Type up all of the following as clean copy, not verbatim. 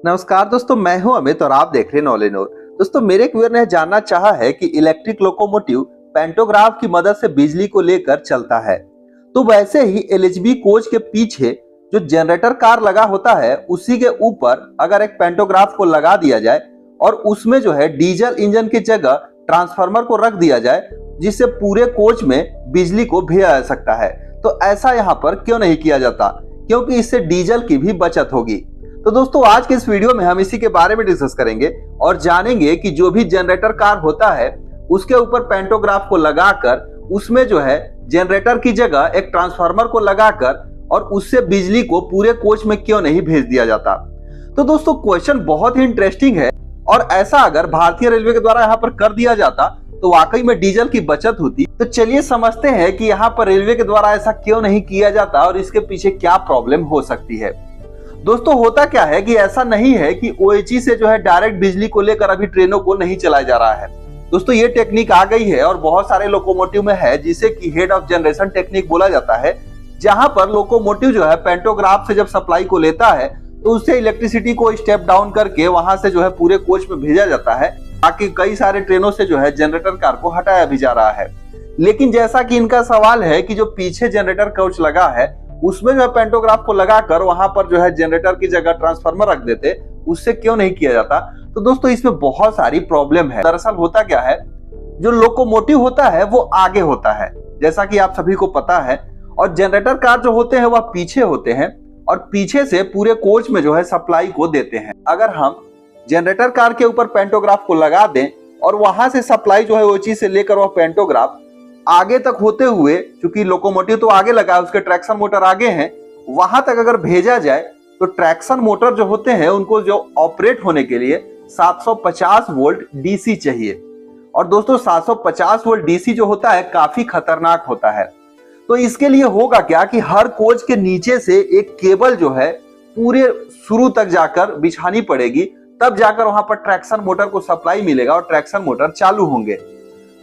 नमस्कार दोस्तों, मैं हूं अमित और आप देख रहे हैं नॉलेज नोर। दोस्तों, मेरे एक व्यूअर ने जानना चाहा है कि इलेक्ट्रिक लोकोमोटिव पैंटोग्राफ की मदद से बिजली को लेकर चलता है, तो वैसे ही एलएचबी कोच के पीछे जो जनरेटर कार लगा होता है उसी के ऊपर अगर एक पैंटोग्राफ को लगा दिया जाए और उसमें जो है डीजल इंजन की जगह ट्रांसफार्मर को रख दिया जाए जिससे पूरे कोच में बिजली को भेजा जा सकता है, तो ऐसा यहाँ पर क्यों नहीं किया जाता? क्योंकि इससे डीजल की भी बचत होगी। तो दोस्तों, आज के इस वीडियो में हम इसी के बारे में डिस्कस करेंगे और जानेंगे कि जो भी जनरेटर कार होता है उसके ऊपर पैंटोग्राफ को लगाकर उसमें जो है जनरेटर की जगह एक ट्रांसफार्मर को लगाकर और उससे बिजली को पूरे कोच में क्यों नहीं भेज दिया जाता। तो दोस्तों, क्वेश्चन बहुत ही इंटरेस्टिंग है और ऐसा अगर भारतीय रेलवे के द्वारा यहाँ पर कर दिया जाता तो वाकई में डीजल की बचत होती। तो चलिए समझते हैं कि यहाँ पर रेलवे के द्वारा ऐसा क्यों नहीं किया जाता और इसके पीछे क्या प्रॉब्लम हो सकती है। दोस्तों, होता क्या है कि ऐसा नहीं है कि ओएचई से जो है डायरेक्ट बिजली को लेकर अभी ट्रेनों को नहीं चलाया जा रहा है। दोस्तों, ये टेक्निक आ गई है और बहुत सारे लोकोमोटिव में है जिसे कि हेड ऑफ जनरेशन टेक्निक बोला जाता है, जहां पर लोकोमोटिव जो है पैंटोग्राफ से जब सप्लाई को लेता है तो उससे इलेक्ट्रिसिटी को स्टेप डाउन करके वहां से जो है पूरे कोच में भेजा जाता है, ताकि कई सारे ट्रेनों से जो है जनरेटर कार को हटाया भी जा रहा है। लेकिन जैसा कि इनका सवाल है कि जो पीछे जनरेटर कोच लगा है उसमें जो है पैंटोग्राफ को लगाकर वहां पर जो है जनरेटर की जगह ट्रांसफार्मर रख देते, उससे क्यों नहीं किया जाता? तो दोस्तों, इसमें बहुत सारी प्रॉब्लम है। दरअसल होता क्या है, जो लोकोमोटिव होता है वो आगे होता है जैसा कि आप सभी को पता है, और जनरेटर कार जो होते हैं वह पीछे होते हैं और पीछे से पूरे कोच में जो है सप्लाई को देते हैं। अगर हम जनरेटर कार के ऊपर पैंटोग्राफ को लगा दें और वहां से सप्लाई जो है वो चीज से लेकर वह पैंटोग्राफ आगे तक होते हुए, क्योंकि लोकोमोटिव तो आगे लगा है, उसके ट्रैक्शन मोटर आगे हैं, वहां तक अगर भेजा जाए तो ट्रैक्शन मोटर जो होते हैं उनको जो ऑपरेट होने के लिए 750 वोल्ट डीसी चाहिए। और दोस्तों, 750 वोल्ट डीसी जो होता है काफी खतरनाक होता है। तो इसके लिए होगा क्या कि हर कोच के नीचे से एक केबल जो है पूरे शुरू तक जाकर बिछानी पड़ेगी, तब जाकर वहां पर ट्रैक्शन मोटर को सप्लाई मिलेगा और ट्रैक्शन मोटर चालू होंगे।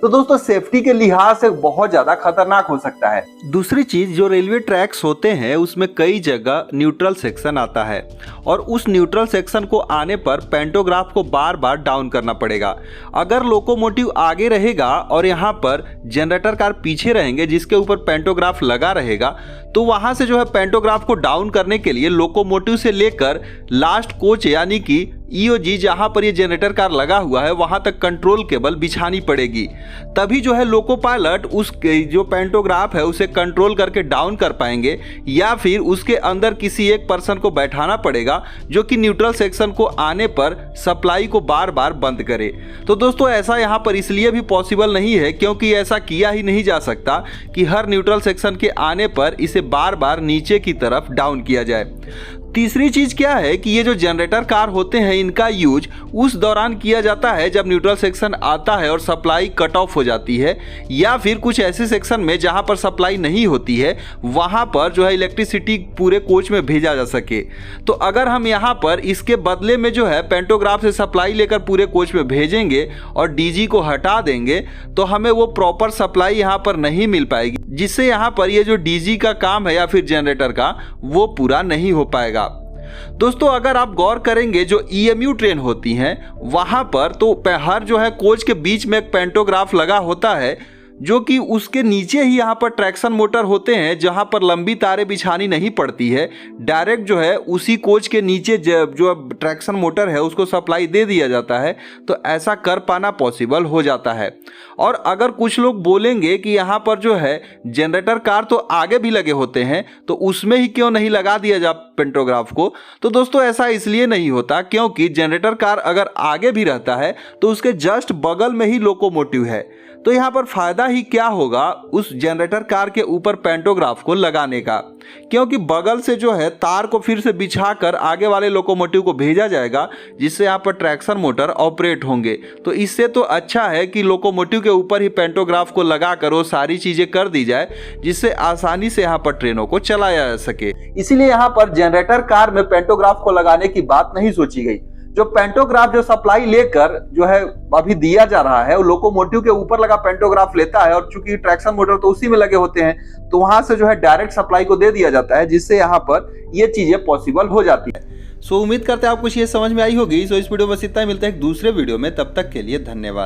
तो दोस्तों, सेफ्टी के लिहाज से बहुत ज्यादा खतरनाक हो सकता है। दूसरी चीज, जो रेलवे ट्रैक्स होते हैं उसमें कई जगह न्यूट्रल सेक्शन आता है और उस न्यूट्रल सेक्शन को आने पर पैंटोग्राफ को बार बार डाउन करना पड़ेगा। अगर लोकोमोटिव आगे रहेगा और यहाँ पर जनरेटर कार पीछे रहेंगे जिसके ऊपर पैंटोग्राफ लगा रहेगा, तो वहां से जो है पैंटोग्राफ को डाउन करने के लिए लोकोमोटिव से लेकर लास्ट कोच यानी कि ईओजी जहां पर ये जनरेटर कार लगा हुआ है वहां तक कंट्रोल केबल बिछानी पड़ेगी। तभी जो है लोको पायलट उस जो पैंटोग्राफ है उसे कंट्रोल करके डाउन कर पाएंगे, या फिर उसके अंदर किसी एक पर्सन को बैठाना पड़ेगा जो कि न्यूट्रल सेक्शन को आने पर सप्लाई को बार बार बंद करे। तो दोस्तों, ऐसा यहाँ पर इसलिए भी पॉसिबल नहीं है क्योंकि ऐसा किया ही नहीं जा सकता कि हर न्यूट्रल सेक्शन के आने पर इसे बार बार नीचे की तरफ डाउन किया जाए। तीसरी चीज क्या है कि ये जो जनरेटर कार होते हैं इनका यूज उस दौरान किया जाता है जब न्यूट्रल सेक्शन आता है और सप्लाई कट ऑफ हो जाती है, या फिर कुछ ऐसे सेक्शन में जहां पर सप्लाई नहीं होती है वहां पर जो है इलेक्ट्रिसिटी पूरे कोच में भेजा जा सके। तो अगर हम यहां पर इसके बदले में जो है पैंटोग्राफ से सप्लाई लेकर पूरे कोच में भेजेंगे और डीजी को हटा देंगे तो हमें वो प्रॉपर सप्लाई यहाँ पर नहीं मिल पाएगी, जिससे यहाँ पर ये जो डीजी का काम है या फिर जनरेटर का वो पूरा नहीं हो पाएगा। दोस्तों, अगर आप गौर करेंगे जो ईएमयू ट्रेन होती हैं वहां पर तो हर जो है कोच के बीच में एक पैंटोग्राफ लगा होता है, जो कि उसके नीचे ही यहाँ पर ट्रैक्शन मोटर होते हैं जहाँ पर लंबी तारें बिछानी नहीं पड़ती है। डायरेक्ट जो है उसी कोच के नीचे जो ट्रैक्शन मोटर है उसको सप्लाई दे दिया जाता है, तो ऐसा कर पाना पॉसिबल हो जाता है। और अगर कुछ लोग बोलेंगे कि यहाँ पर जो है जनरेटर कार तो आगे भी लगे होते हैं तो उसमें ही क्यों नहीं लगा दिया जा पैंटोग्राफ को, तो दोस्तों ऐसा इसलिए नहीं होता क्योंकि जनरेटर कार अगर आगे भी रहता है तो उसके जस्ट बगल में ही लोकोमोटिव है। तो यहाँ पर फायदा ही क्या होगा उस जनरेटर कार के ऊपर पैंटोग्राफ को लगाने का, क्योंकि बगल से जो है तार को फिर से बिछाकर आगे वाले लोकोमोटिव को भेजा जाएगा जिससे यहाँ पर ट्रैक्शन मोटर ऑपरेट होंगे। तो इससे तो अच्छा है कि लोकोमोटिव के ऊपर ही पैंटोग्राफ को लगाकर वो सारी चीजें कर दी जाए जिससे आसानी से यहाँ पर ट्रेनों को चलाया जा सके। इसीलिए यहाँ पर जनरेटर कार में पैंटोग्राफ को लगाने की बात नहीं सोची गई। जो पैंटोग्राफ जो सप्लाई लेकर जो है अभी दिया जा रहा है वो लोकोमोटिव के ऊपर लगा पैंटोग्राफ लेता है, और चूंकि ट्रैक्शन मोटर तो उसी में लगे होते हैं तो वहां से जो है डायरेक्ट सप्लाई को दे दिया जाता है, जिससे यहाँ पर ये चीजें पॉसिबल हो जाती है। सो उम्मीद करते हैं आपको ये समझ में आई होगी। सो इस वीडियो में बस इतना ही, मिलता है एक दूसरे वीडियो में, तब तक के लिए धन्यवाद।